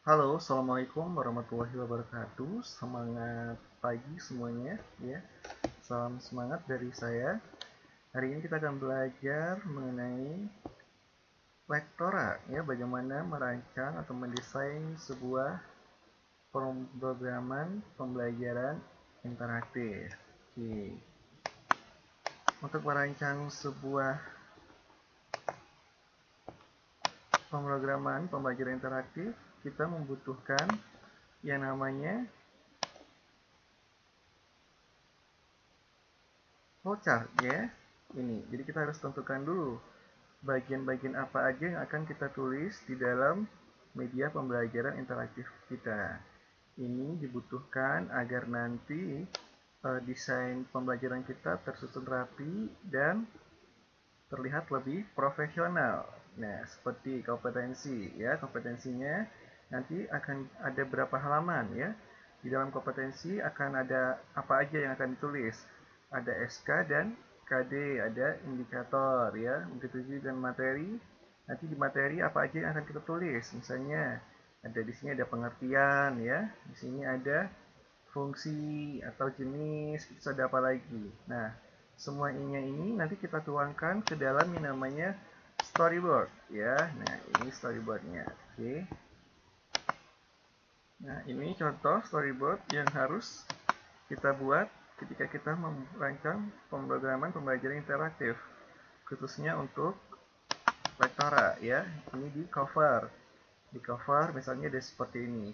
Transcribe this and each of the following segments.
Halo, Assalamualaikum warahmatullahi wabarakatuh. Semangat pagi semuanya, ya. Salam semangat dari saya. Hari ini kita akan belajar mengenai lektora, ya, bagaimana merancang atau mendesain sebuah pemrograman pembelajaran interaktif. Oke. Untuk merancang sebuah pemrograman pembelajaran interaktif, kita membutuhkan yang namanya flowchart, ya. Ini, jadi kita harus tentukan dulu bagian-bagian apa aja yang akan kita tulis di dalam media pembelajaran interaktif kita. Ini dibutuhkan agar nanti desain pembelajaran kita tersusun rapi dan terlihat lebih profesional. Nah, seperti kompetensi, ya, kompetensinya nanti akan ada berapa halaman, ya. Di dalam kompetensi akan ada apa aja yang akan ditulis. Ada SK dan KD, ada indikator, ya. Begitu juga dengan materi. Nanti di materi apa aja yang akan kita tulis. Misalnya ada di sini ada pengertian, ya. Di sini ada fungsi atau jenis, terus ada apa lagi. Nah, semua ini nanti kita tuangkan ke dalam yang namanya storyboard, ya. Nah, ini storyboardnya. Oke. Nah, ini contoh storyboard yang harus kita buat ketika kita merancang pemrograman pembelajaran interaktif, khususnya untuk lektora, ya. Ini di cover. Di cover misalnya ada seperti ini.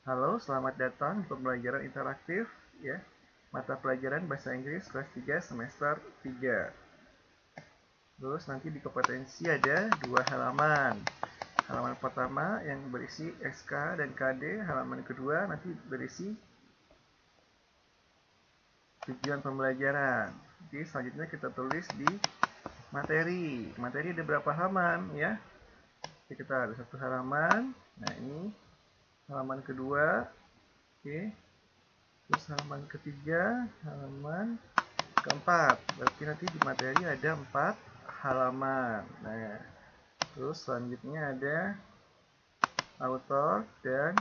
Halo, selamat datang di pembelajaran interaktif, ya. Mata pelajaran Bahasa Inggris kelas 3 semester 3. Terus nanti di kompetensi ada dua halaman. Halaman pertama yang berisi SK dan KD, halaman kedua nanti berisi tujuan pembelajaran. Jadi selanjutnya kita tulis di materi. Materi ada berapa halaman, ya? Jadi kita ada satu halaman. Nah, ini halaman kedua. Oke. Terus halaman ketiga, halaman keempat. Berarti nanti di materi ada 4 halaman. Nah, terus selanjutnya ada author dan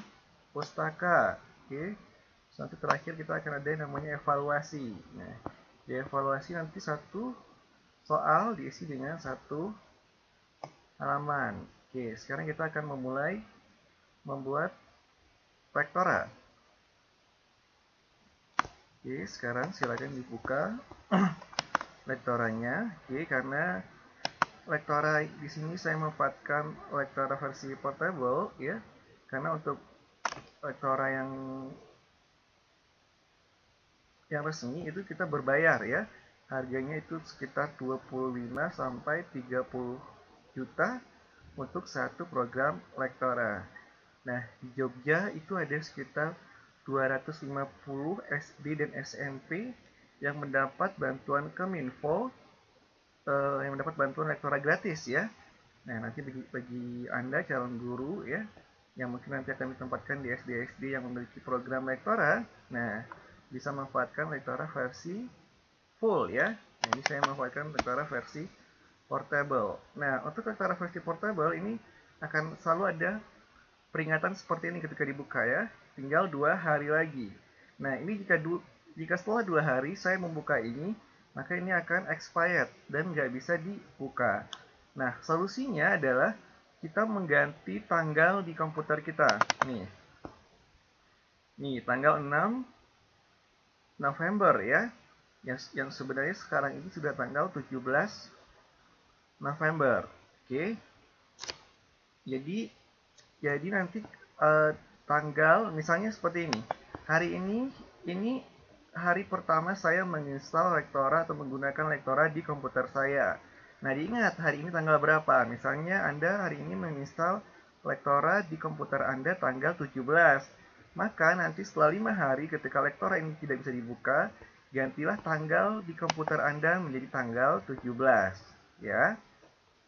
pustaka. Oke. Terus nanti terakhir kita akan ada yang namanya evaluasi. Nah, di evaluasi nanti satu soal diisi dengan satu halaman. Oke, sekarang kita akan memulai membuat lektora. Oke, sekarang silakan dibuka lektoranya. Oke, karena lektora di sini saya memanfaatkan lektora versi portable, ya. Karena untuk lektora yang resmi itu kita berbayar, ya. Harganya itu sekitar 25 sampai 30 juta untuk satu program lektora. Nah, di Jogja itu ada sekitar 250 SD dan SMP yang mendapat bantuan Keminfo, yang mendapat bantuan lektora gratis, ya. Nah, nanti bagi Anda calon guru, ya, yang mungkin nanti akan ditempatkan di SD-SD yang memiliki program lektora, nah, bisa memanfaatkan lektora versi full, ya. Nah, ini saya memanfaatkan lektora versi portable. Nah, untuk lektora versi portable ini akan selalu ada peringatan seperti ini ketika dibuka, ya. Tinggal 2 hari lagi. Nah, ini jika setelah 2 hari saya membuka ini, maka ini akan expired dan nggak bisa dibuka. Nah, solusinya adalah kita mengganti tanggal di komputer kita. Nih. Nih, tanggal 6 November, ya. Yang sebenarnya sekarang ini sudah tanggal 17 November. Oke. Jadi nanti tanggal misalnya seperti ini. Hari ini hari pertama saya menginstal Lektora atau menggunakan Lektora di komputer saya. Nah, diingat hari ini tanggal berapa? Misalnya Anda hari ini menginstal Lektora di komputer Anda tanggal 17. Maka nanti setelah 5 hari ketika Lektora ini tidak bisa dibuka, gantilah tanggal di komputer Anda menjadi tanggal 17, ya.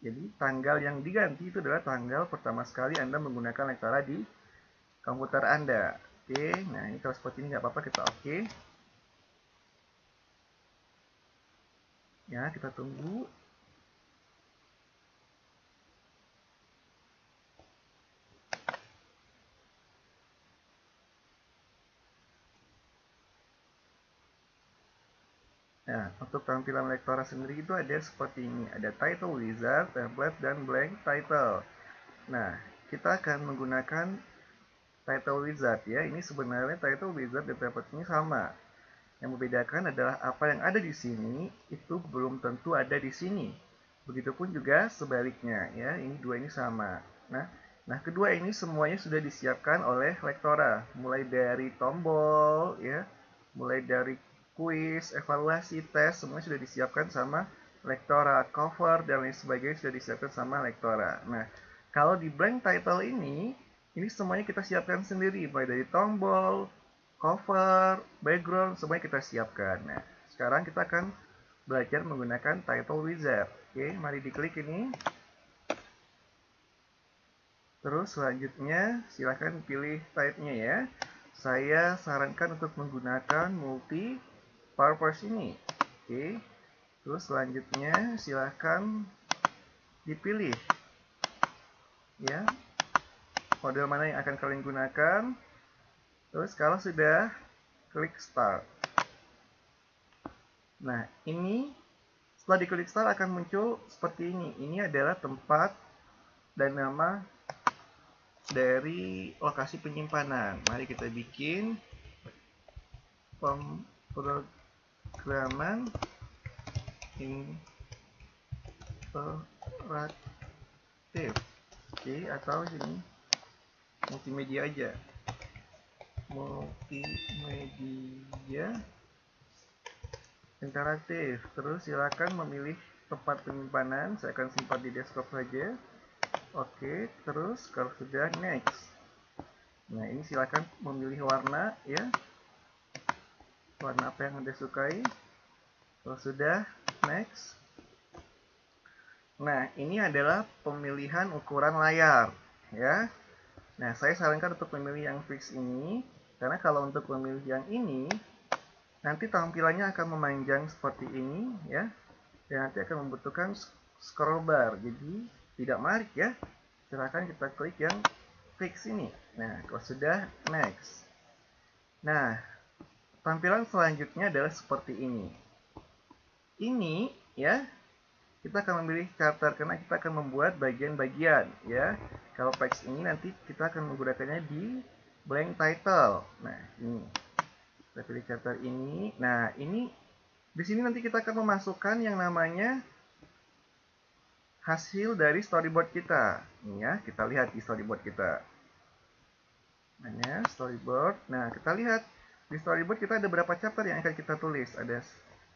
Jadi tanggal yang diganti itu adalah tanggal pertama sekali Anda menggunakan Lektora di komputer Anda. Oke, nah ini kalau seperti ini nggak apa-apa, kita oke. Ya, kita tunggu. Nah, untuk tampilan lektora sendiri itu ada seperti ini. Ada title wizard, template, dan blank title. Nah, kita akan menggunakan title wizard ya. Ini sebenarnya title wizard dan template ini sama. Yang membedakan adalah apa yang ada di sini itu belum tentu ada di sini. Begitupun juga sebaliknya ya. Ini dua ini sama. Nah, kedua ini semuanya sudah disiapkan oleh lektora, mulai dari tombol ya, mulai dari kuis, evaluasi, tes, semua sudah disiapkan sama lektora, cover dan lain sebagainya sudah disiapkan sama lektora. Nah, kalau di blank title ini semuanya kita siapkan sendiri, mulai dari tombol, cover, background, semuanya kita siapkan. Nah, sekarang kita akan belajar menggunakan title wizard. Oke, mari diklik ini. Terus selanjutnya silahkan pilih type-nya ya. Saya sarankan untuk menggunakan multi purpose ini. Oke. Terus selanjutnya silahkan dipilih ya model mana yang akan kalian gunakan. Terus kalau sudah, klik start. Nah, ini setelah diklik start akan muncul seperti ini. Ini adalah tempat dan nama dari lokasi penyimpanan. Mari kita bikin pemrograman interaktif. Oke, atau ini multimedia aja. Multimedia interaktif. Terus silakan memilih tempat penyimpanan. Saya akan simpan di desktop saja. Oke, terus kalau sudah next. Nah, ini silakan memilih warna ya. Warna apa yang Anda sukai. Kalau sudah next. Nah, ini adalah pemilihan ukuran layar ya. Nah, saya sarankan untuk memilih yang fix ini karena kalau untuk memilih yang ini nanti tampilannya akan memanjang seperti ini ya. Dan nanti akan membutuhkan scroll bar. Jadi tidak menarik ya. Silahkan kita klik yang fix ini. Nah, kalau sudah next. Nah, tampilan selanjutnya adalah seperti ini. Ini ya, kita akan memilih chapter karena kita akan membuat bagian-bagian ya. Kalau text ini nanti kita akan menggunakannya di blank title. Nah, ini kita pilih chapter ini. Nah, ini di sini nanti kita akan memasukkan yang namanya hasil dari storyboard kita. Ini ya, kita lihat di storyboard kita. Namanya storyboard. Nah, kita lihat di storyboard kita ada berapa chapter yang akan kita tulis. Ada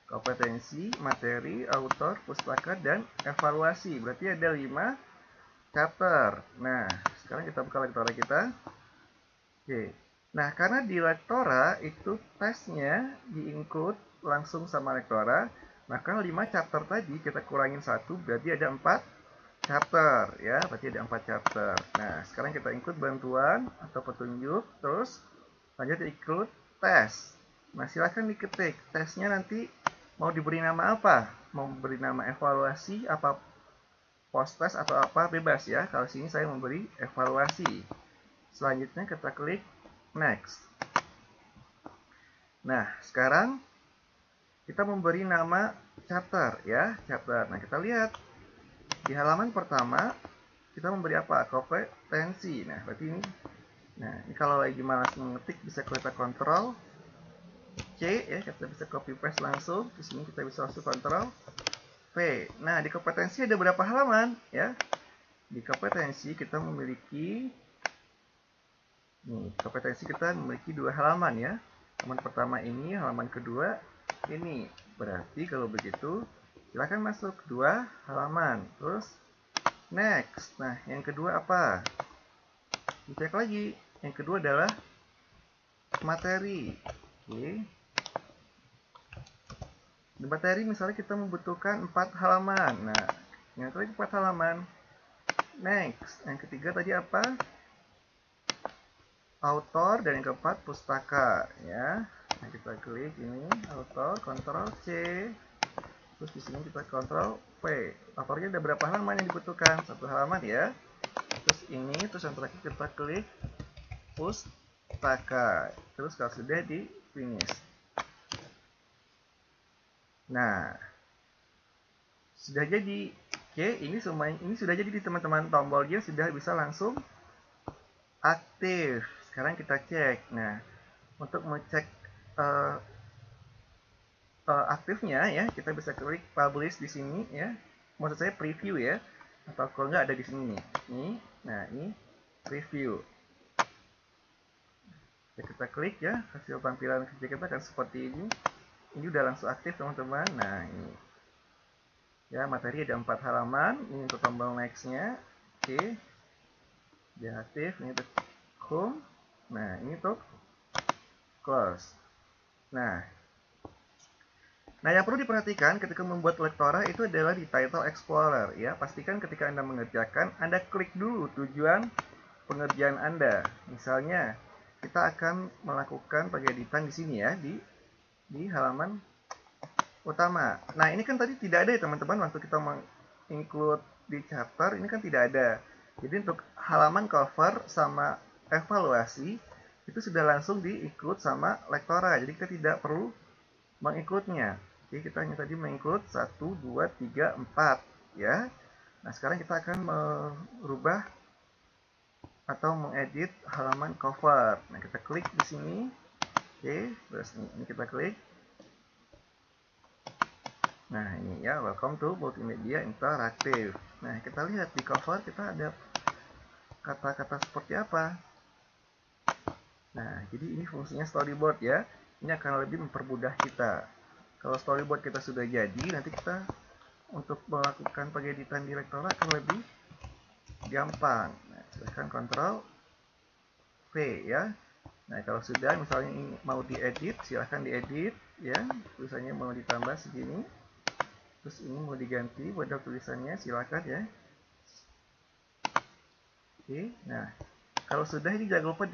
kompetensi, materi, author, pustaka, dan evaluasi. Berarti ada 5 chapter. Nah, sekarang kita buka lektora kita. Oke. Nah, karena di lektora itu tesnya di-include langsung sama lektora, maka 5 chapter tadi kita kurangin 1, berarti ada 4 chapter ya, berarti ada 4 chapter. Nah, sekarang kita include bantuan atau petunjuk, terus lanjut include tes. Nah, silahkan diketik tesnya nanti mau diberi nama apa? Mau beri nama evaluasi, apa post test atau apa, bebas ya. Kalau sini saya memberi evaluasi. Selanjutnya kita klik next. Nah, sekarang kita memberi nama chapter ya, chapter. Nah, kita lihat di halaman pertama kita memberi apa? Kompetensi. Nah, berarti ini. Nah, ini kalau lagi malas mengetik bisa kita kontrol C ya, kita bisa copy paste langsung. Di sini kita bisa langsung kontrol V. Nah, di kompetensi ada berapa halaman ya? Di kompetensi kita memiliki kompetensi kita memiliki 2 halaman ya. Halaman pertama ini, halaman kedua ini. Berarti kalau begitu silakan masuk 2 halaman. Terus next. Nah, yang kedua apa? Dicek lagi. Yang kedua adalah materi. Oke. Di materi misalnya kita membutuhkan 4 halaman. Nah, yang ketiga 4 halaman. Next. Yang ketiga tadi apa? Author, dan yang keempat pustaka ya. Nah, kita klik ini author, Ctrl C. Terus di sini kita Ctrl V. Autornya ada berapa halaman yang dibutuhkan? 1 halaman ya. Terus ini, terus yang terakhir kita klik pustaka. Terus kalau sudah di finish. Nah, sudah jadi. Oke, ini sudah jadi di teman-teman, tombolnya sudah bisa langsung aktif. Sekarang kita cek. Nah, untuk mengecek uh, aktifnya ya, kita bisa klik publish di sini ya. Maksud saya preview ya. Atau kalau nggak ada di sini nih. Nah, ini preview. Ya, kita klik ya, hasil tampilan kerja kita akan seperti ini. Ini udah langsung aktif teman-teman. Nah, ini ya, materi ada 4 halaman. Ini untuk tombol next-nya. Oke, dia aktif. Ini untuk home. Nah, ini untuk close. Nah, yang perlu diperhatikan ketika membuat lektora itu adalah di Title Explorer ya. Pastikan ketika Anda mengerjakan, Anda klik dulu tujuan pengerjaan Anda. Misalnya, kita akan melakukan pengeditan di sini ya, di halaman utama. Nah, ini kan tadi tidak ada ya teman-teman, waktu kita menginclude di chapter, ini kan tidak ada. Jadi untuk halaman cover sama evaluasi, itu sudah langsung di-include sama lektora. Jadi kita tidak perlu menginclude-nya. Jadi kita hanya tadi menginclude 1, 2, 3, 4 ya. Nah, sekarang kita akan merubah atau mengedit halaman cover. Nah, kita klik di sini. Oke, terus ini kita klik. Nah, ini ya, welcome to Multimedia Interactive. Nah, kita lihat di cover kita ada kata-kata seperti apa. Nah, jadi ini fungsinya storyboard ya. Ini akan lebih mempermudah kita. Kalau storyboard kita sudah jadi, nanti kita untuk melakukan pengeditan di lektora akan lebih gampang. Nah, silahkan Ctrl V ya. Nah, kalau sudah misalnya ini mau diedit, silahkan diedit ya. Tulisannya mau ditambah segini. Terus ini mau diganti model tulisannya, silahkan ya. Oke, nah kalau sudah ini jangan lupa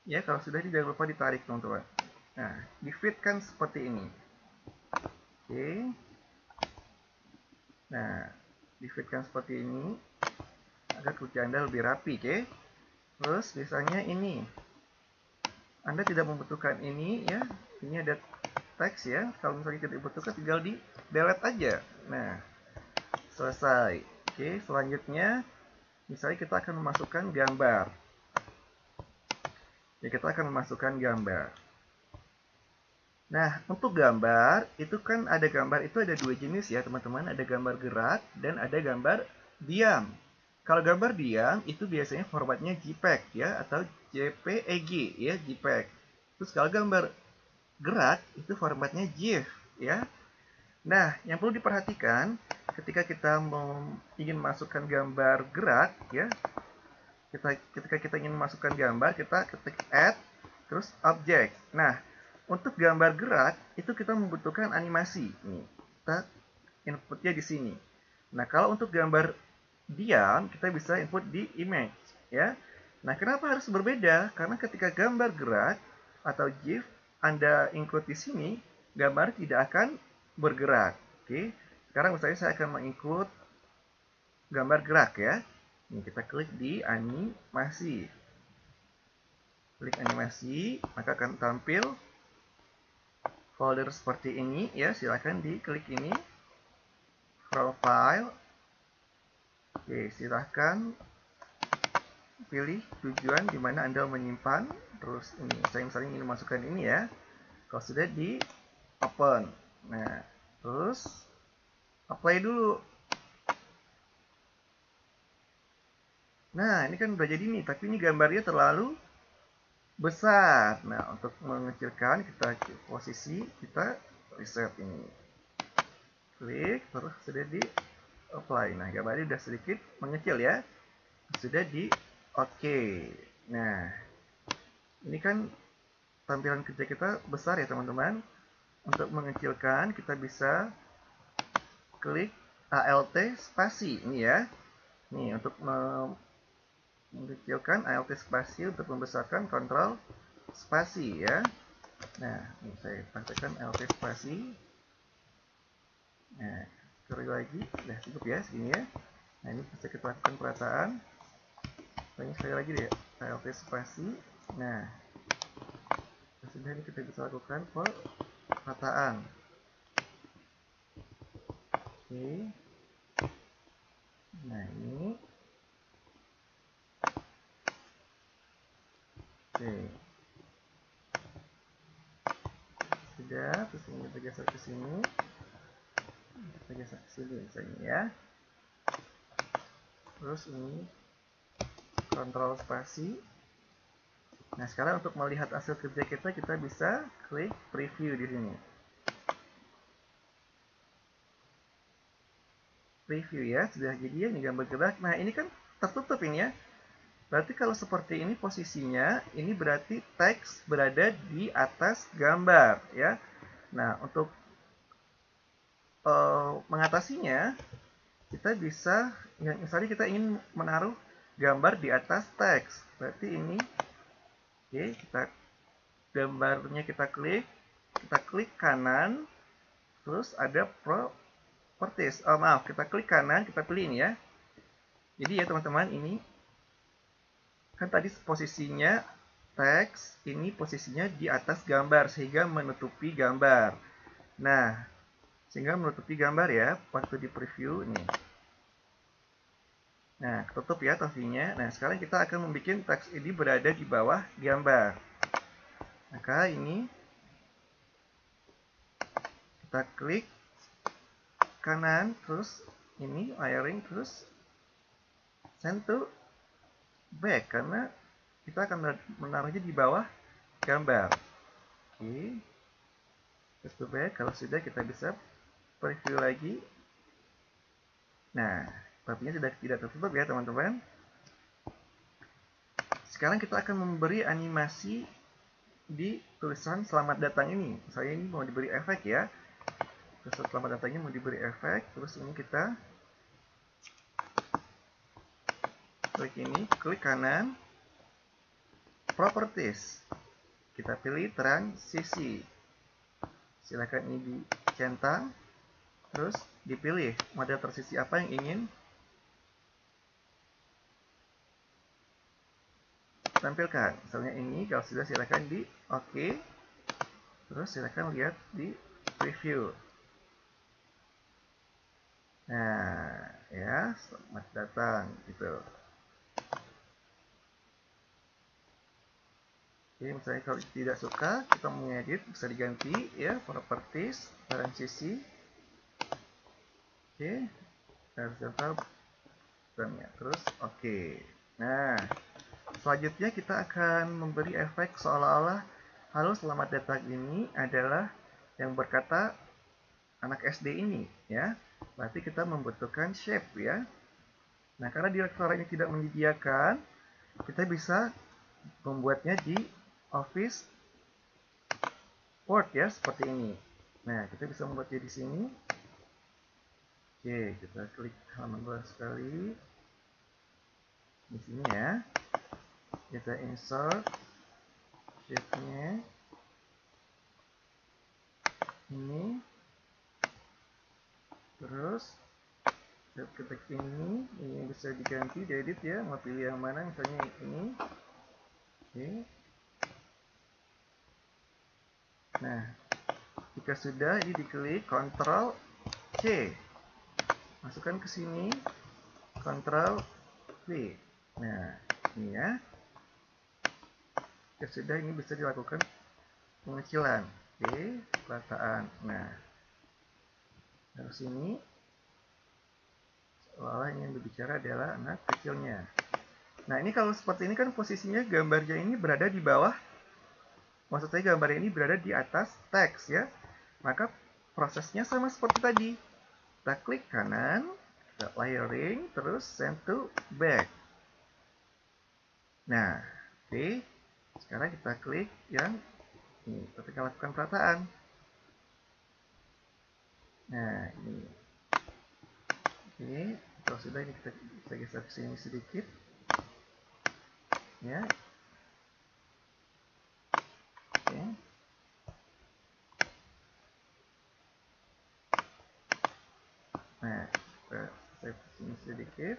jangan lupa ditarik teman-teman. Nah, di fit kan seperti ini. Oke. Nah, di fit kan seperti ini agar kerja Anda lebih rapi, oke. Terus misalnya ini Anda tidak membutuhkan ini ya. Ini ada teks ya. Kalau misalnya tidak dibutuhkan tinggal di delete aja. Nah, selesai. Oke, selanjutnya misalnya kita akan memasukkan gambar. Ya, kita akan memasukkan gambar. Nah, untuk gambar, itu kan ada gambar itu ada dua jenis ya, teman-teman. Ada gambar gerak dan ada gambar diam. Kalau gambar diam, itu biasanya formatnya JPEG ya, atau JPEG ya, JPEG. Terus kalau gambar gerak, itu formatnya GIF ya. Nah, yang perlu diperhatikan, ketika kita ingin masukkan gambar gerak ya, ketika kita ingin memasukkan gambar, kita ketik add, terus object. Nah, untuk gambar gerak, itu kita membutuhkan animasi. Nih, kita inputnya di sini. Nah, kalau untuk gambar diam, kita bisa input di image. Ya. Nah, kenapa harus berbeda? Karena ketika gambar gerak atau GIF, Anda include di sini, gambar tidak akan bergerak. Oke. Sekarang misalnya saya akan menginclude gambar gerak ya. Ini kita klik di animasi. Klik animasi, maka akan tampil folder seperti ini ya. Silahkan diklik ini. Profile. Oke, silahkan pilih tujuan di mana Anda menyimpan. Terus ini, saya misalnya ingin masukkan ini ya. Kalau sudah di open. Nah, terus apply dulu. Nah, ini kan udah jadi nih, tapi ini gambarnya terlalu besar. Nah, untuk mengecilkan, kita posisi, kita reset ini. Klik, terus sudah di apply. Nah, gambarnya udah sedikit mengecil ya. Sudah di oke. Nah, ini kan tampilan kerja kita besar ya teman-teman. Untuk mengecilkan, kita bisa klik ALT spasi ini ya. Nih, untuk mengecilkan ALT spasi, untuk membesarkan kontrol spasi ya. Nah, ini saya praktekkan ALT spasi. Nah, sekali lagi, udah cukup ya segini ya. Nah, ini bisa kita lakukan perataan. Ini sekali lagi deh, ALT spasi. Nah, sudah ini kita bisa lakukan rataan. Oke. Nah, ini. Oke. Sudah, terus ini kita geser ke sini. Kita geser ke sini misalnya ya. Terus ini kontrol spasi. Nah, sekarang untuk melihat hasil kerja kita bisa klik preview di sini. Preview ya, sudah jadi ya, ini gambar gerak. Nah, ini kan tertutup ini ya. Berarti kalau seperti ini posisinya, ini berarti teks berada di atas gambar ya. Nah, untuk mengatasinya, kita bisa, misalnya kita ingin menaruh gambar di atas teks. Berarti ini, oke, gambarnya kita klik kanan, terus ada properties. Maaf, kita klik kanan, kita pilih ini ya. Jadi ya teman-teman, ini kan tadi posisinya teks, ini posisinya di atas gambar sehingga menutupi gambar. Nah, sehingga menutupi gambar ya waktu di preview ini. Nah, ketutup ya topinya. Nah, sekarang kita akan membuat teks ini berada di bawah gambar. Maka ini kita klik kanan, terus ini layering, terus send to back karena kita akan menaruhnya di bawah gambar. Oke. Terus to back, kalau sudah kita bisa preview lagi. Nah, topinya sudah tidak tertutup ya teman-teman. Sekarang kita akan memberi animasi di tulisan selamat datang ini. Saya ini mau diberi efek ya. Tulisan selamat datangnya mau diberi efek. Terus ini kita klik kanan, properties. Kita pilih transisi. Silakan ini dicentang. Terus dipilih model transisi apa yang ingin tampilkan. Misalnya ini, kalau sudah silakan di OK. Terus silakan lihat di preview. Nah, ya, selamat datang gitu. Oke, misalnya kalau tidak suka, kita mengedit bisa diganti ya, properties, transisi. Oke, horizontal ya. Terus oke. Nah, selanjutnya kita akan memberi efek seolah-olah halo selamat datang ini adalah yang berkata anak SD ini ya. Berarti kita membutuhkan shape ya. Nah, karena direktorat ini tidak menyediakan, kita bisa membuatnya di Office Word ya, seperti ini. Nah, kita bisa membuatnya di sini. Oke, kita klik halaman luar sekali. Di sini ya. Kita insert shape-nya. Ini. Terus ketik ini bisa diganti, diedit ya, mau pilih yang mana, misalnya ini. Oke. Nah, jika sudah, ini diklik Ctrl C, masukkan ke sini, Ctrl V. Nah, ini ya. Jika sudah, ini bisa dilakukan pengecilan. Oke, perataan. Nah, dari sini seolah yang berbicara adalah anak kecilnya. Nah, ini kalau seperti ini kan posisinya gambarnya ini berada di bawah. Maksud saya gambar ini berada di atas teks ya. Maka prosesnya sama seperti tadi. Kita klik kanan, kita layering, terus send to back. Nah, oke. Sekarang kita klik yang ini, kita lakukan perataan. Nah, ini. Oke, kalau sudah ini kita bisa geser ke sini sedikit. Ya. Oke. Nah, kita geser ke sini sedikit.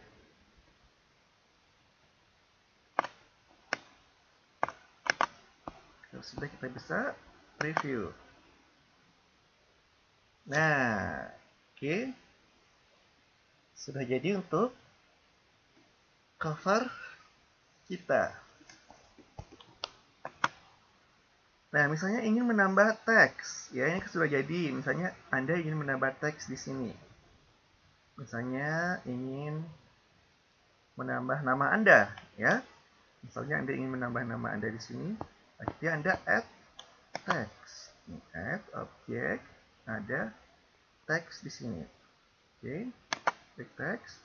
Kalau sudah kita bisa preview. Nah, oke. Sudah jadi untuk cover kita. Nah, misalnya ingin menambah teks, ya ini sudah jadi. Misalnya Anda ingin menambah teks di sini. Misalnya ingin menambah nama Anda, ya. Misalnya Anda ingin menambah nama Anda di sini, berarti Anda add text. Add objek, ada teks di sini. Oke, klik teks.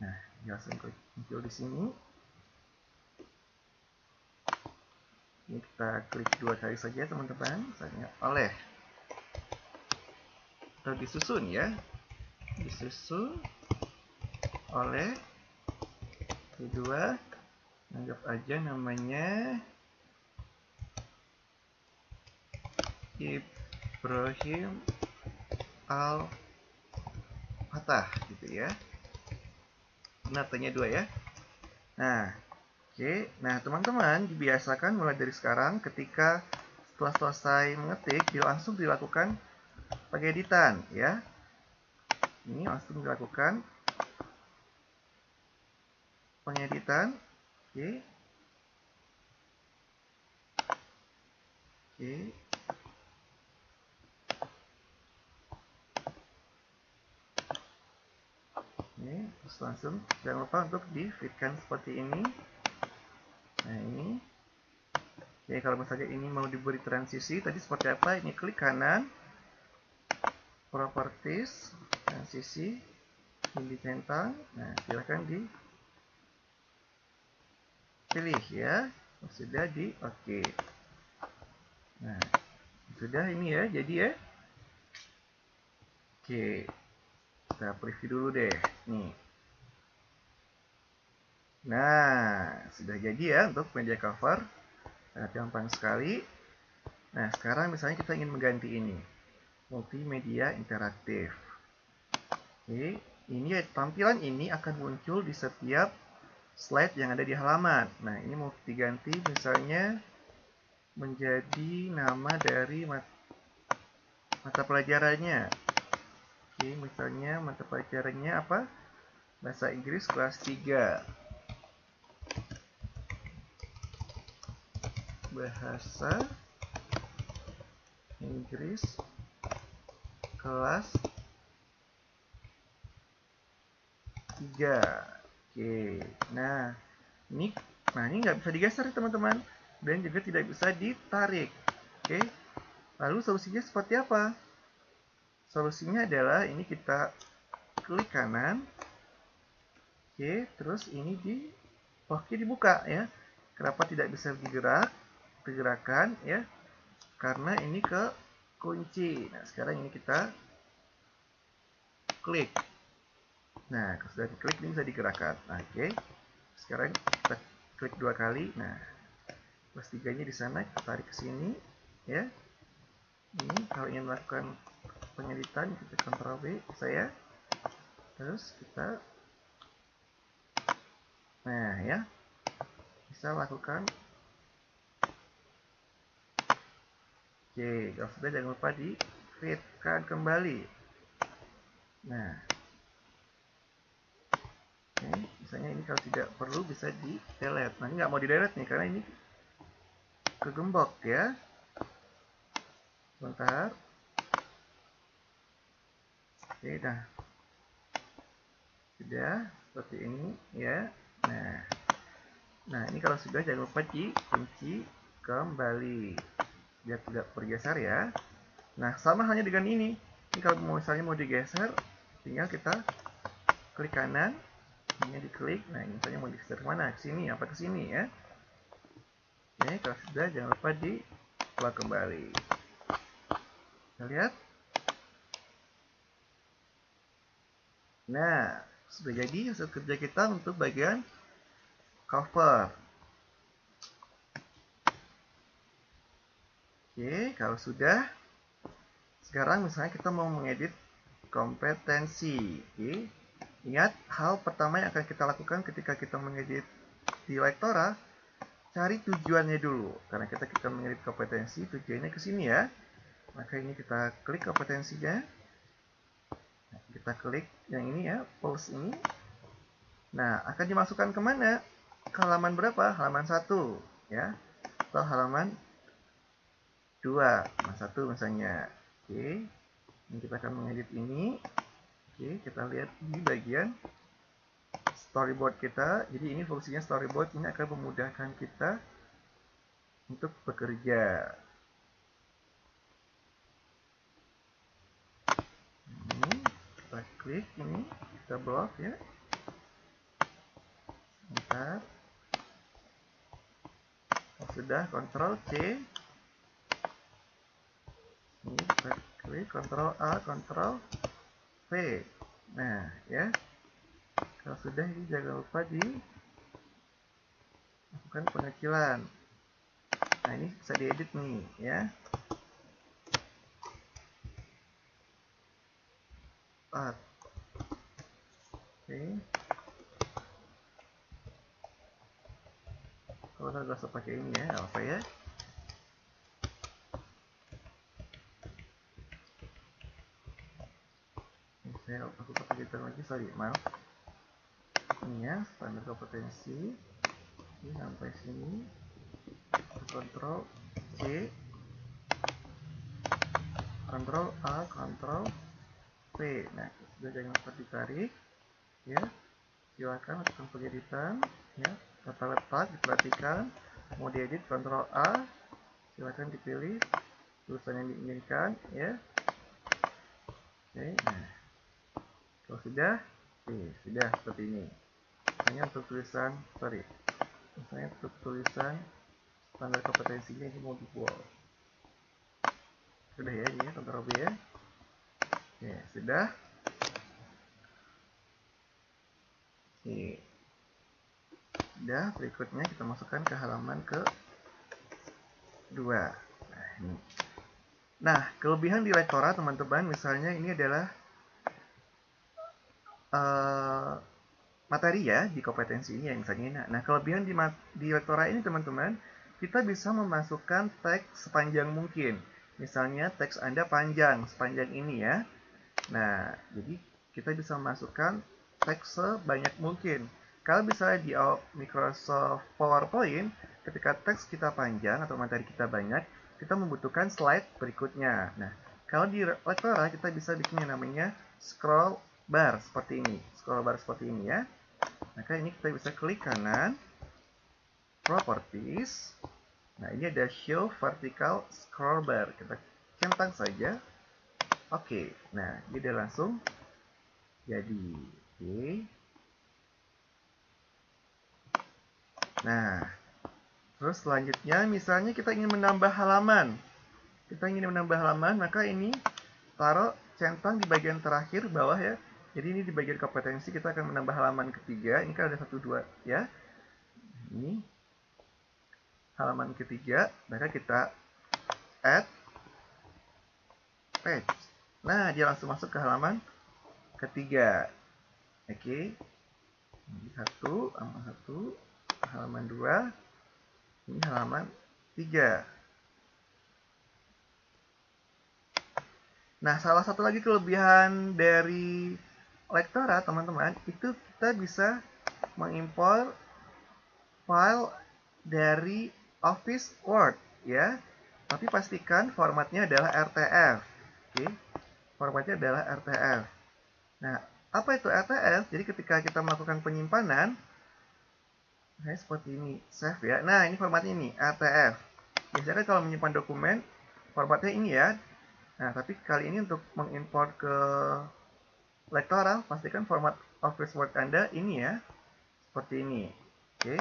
Nah, langsung muncul di sini. Ini kita klik 2 kali saja teman-teman, misalnya oleh atau disusun ya, disusun oleh kedua, anggap aja namanya Ibrahim Al-Fatah gitu ya. Benar, tanya 2 ya. Nah, oke. Nah, teman-teman dibiasakan mulai dari sekarang ketika setelah selesai mengetik, langsung dilakukan pengeditan ya. Ini langsung dilakukan pengeditan. Oke. Oke. Ini terus langsung jangan lupa untuk di fitkan seperti ini. Nah, ini. Oke, kalau misalnya ini mau diberi transisi, tadi seperti apa? Ini klik kanan, properties, transisi, ini centang. Nah, silahkan dipilih ya. Sudah di oke. Nah, sudah ini ya, jadi ya. Oke, kita preview dulu deh. Nih. Nah, sudah jadi ya untuk media cover. Sangat gampang sekali. Nah, sekarang misalnya kita ingin mengganti ini. Multimedia interaktif. Oke, ini tampilan ini akan muncul di setiap slide yang ada di halaman. Nah, ini mau diganti misalnya menjadi nama dari mata pelajarannya. Oke, misalnya mata pelajarannya apa? Bahasa Inggris kelas 3. Bahasa Inggris kelas 3. Oke, nah ini nggak bisa digeser teman-teman, dan juga tidak bisa ditarik. Oke, lalu solusinya seperti apa? Solusinya adalah ini kita klik kanan. Oke, terus ini dibuka ya. Kenapa tidak bisa digerakkan ya? Karena ini ke kunci. Nah, sekarang ini kita klik. Nah, sudah diklik ini bisa digerakkan. Nah, oke. Sekarang kita klik 2 kali. Nah, plus 3-nya di sana kita tarik ke sini ya. Ini kalau ingin melakukan pengeditan kita Ctrl V saya. Terus kita nah ya. Bisa lakukan. Oke, kalau sudah jangan lupa di fitkan kembali. Nah, oke, misalnya ini kalau tidak perlu bisa di delete. Nah, ini nggak mau di delete nih karena ini kegembok ya. Bentar. Oke, dah. Sudah seperti ini ya. Nah, ini kalau sudah jangan lupa dikunci kembali biar tidak bergeser ya. Nah, sama halnya dengan ini. Ini kalau misalnya mau digeser, tinggal kita klik kanan, ini diklik. Nah, ini misalnya mau digeser kemana? Ke sini apa ke sini ya? Oke, kalau sudah jangan lupa di-plug kembali. Kita lihat. Nah, sudah jadi hasil kerja kita untuk bagian cover. Oke, kalau sudah, sekarang misalnya kita mau mengedit kompetensi. Oke, ingat hal pertama yang akan kita lakukan ketika kita mengedit di Lektora, cari tujuannya dulu. Karena kita mengedit kompetensi, tujuannya ke sini ya. Maka ini kita klik kompetensinya. Nah, kita klik yang ini ya, pulse ini. Nah, akan dimasukkan kemana? Ke halaman berapa? Halaman 1 ya, atau halaman 2, halaman 1 misalnya. Oke, ini kita akan mengedit ini. Oke, kita lihat di bagian storyboard kita. Jadi ini fungsinya storyboard, ini akan memudahkan kita untuk bekerja. Ini kita klik ini, kita blok ya. Bentar. Sudah, Ctrl C. Ini kita klik Ctrl A, Ctrl V. Nah, ya. Kalau sudah, ini jangan lupa di lakukan pengecilan. Nah, ini bisa diedit nih, ya. Oke. Kalau nggak usah pakai ini ya, apa ya? Aku pakai gitar lagi, sorry, maaf. Ini ya, standar kompetensi. Ini sampai sini. Ctrl C, Ctrl A, Ctrl V. Nah, sudah, jangan lupa ditarik. Ya, silakan lakukan pengeditan. Ya, tata letak diperhatikan. Mau diedit, Ctrl A. Silakan dipilih tulisan yang diinginkan. Ya. Oke, nah. Kalau sudah, sudah seperti ini. Misalnya untuk tulisan, misalnya untuk tulisan standar kompetensinya ini mau dibuat. Sudah ya, ini ya, Ctrl B ya. Oke, sudah. Oke. Sudah, berikutnya kita masukkan ke halaman ke-2. Nah, ini. Nah, kelebihan di Lektora, teman-teman, misalnya ini adalah materi ya di kompetensi ini yang misalnya. Nah, kelebihan di Lektora ini, teman-teman, kita bisa memasukkan teks sepanjang mungkin. Misalnya teks Anda panjang, sepanjang ini ya. Nah, jadi kita bisa memasukkan teks sebanyak mungkin. Kalau misalnya di Microsoft PowerPoint, ketika teks kita panjang atau materi kita banyak, kita membutuhkan slide berikutnya. Nah, kalau di Lektora kita bisa bikin yang namanya scroll bar seperti ini. Scroll bar seperti ini ya. Maka ini kita bisa klik kanan, Properties. Nah, ini ada Show Vertical Scroll Bar. Kita centang saja. Oke, nah ini dia langsung jadi. Oke. Nah, terus selanjutnya misalnya kita ingin menambah halaman. Maka ini taruh centang di bagian terakhir bawah ya. Jadi ini di bagian kompetensi kita akan menambah halaman ketiga. Ini kan ada 1, 2 ya. Ini halaman ketiga, maka kita add page. Nah, dia langsung masuk ke halaman ketiga. Oke. Ini 1, halaman 2, ini halaman 3. Nah, salah satu lagi kelebihan dari Lektora, teman-teman, itu kita bisa mengimpor file dari Office Word ya. Tapi pastikan formatnya adalah RTF. Oke. Formatnya adalah RTF. Nah, apa itu RTF? Jadi ketika kita melakukan penyimpanan, seperti ini, save ya. Nah, ini formatnya ini, RTF. Biasanya kalau menyimpan dokumen, formatnya ini ya. Nah, tapi kali ini untuk mengimport ke Lektora, pastikan format Office Word Anda ini ya. Seperti ini. Oke.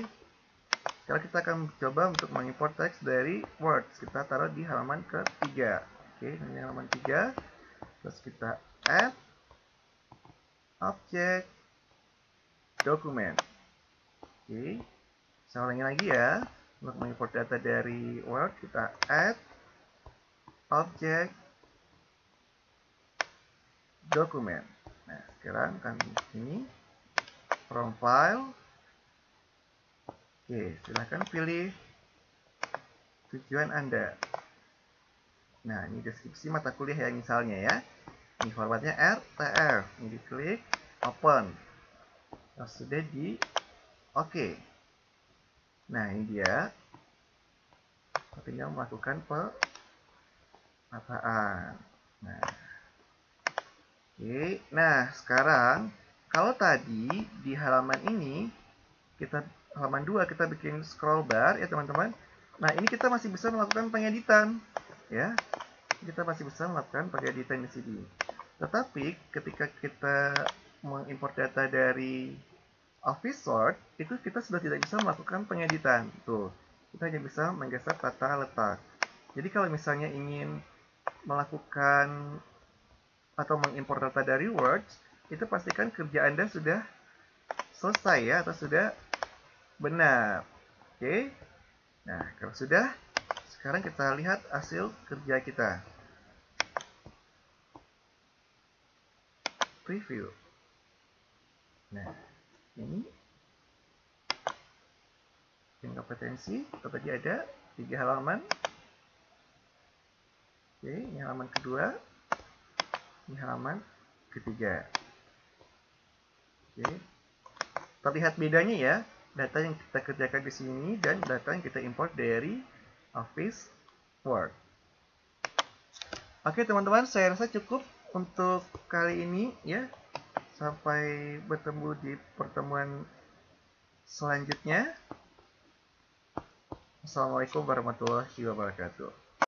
Sekarang kita akan coba untuk mengimport teks dari Word. Kita taruh di halaman ke-3. Oke, ini halaman 3. Terus kita add object document. Oke. Saya ulangi lagi ya. Untuk mengimport data dari Word, kita add object document. Nah, sekarang kan ini from file. Oke, silahkan pilih tujuan Anda. Nah, ini deskripsi mata kuliah ya misalnya ya. Ini formatnya RTF. Ini diklik open. Nah, sudah di oke. Nah, ini dia. Tinggal melakukan penataan. Nah, oke. Nah, sekarang kalau tadi di halaman ini halaman 2 kita bikin scroll bar ya teman-teman. Nah, ini kita masih bisa melakukan pengeditan ya. Kita masih bisa melakukan pengeditan di sini. Tetapi ketika kita mengimport data dari Office Word, itu kita sudah tidak bisa melakukan pengeditan. Tuh, kita hanya bisa menggeser tata letak. Jadi kalau misalnya ingin melakukan atau mengimport data dari Word, itu pastikan kerja Anda sudah selesai ya, atau sudah benar. Oke. Nah, kalau sudah, sekarang kita lihat hasil kerja kita. Preview. Nah, ini kompetensi. Tadi ada 3 halaman. Oke, ini halaman kedua. Ini halaman ketiga. Oke. Terlihat bedanya ya, data yang kita kerjakan di sini dan data yang kita import dari Office Word. Oke teman-teman, saya rasa cukup untuk kali ini ya. Sampai bertemu di pertemuan selanjutnya. Assalamualaikum warahmatullahi wabarakatuh.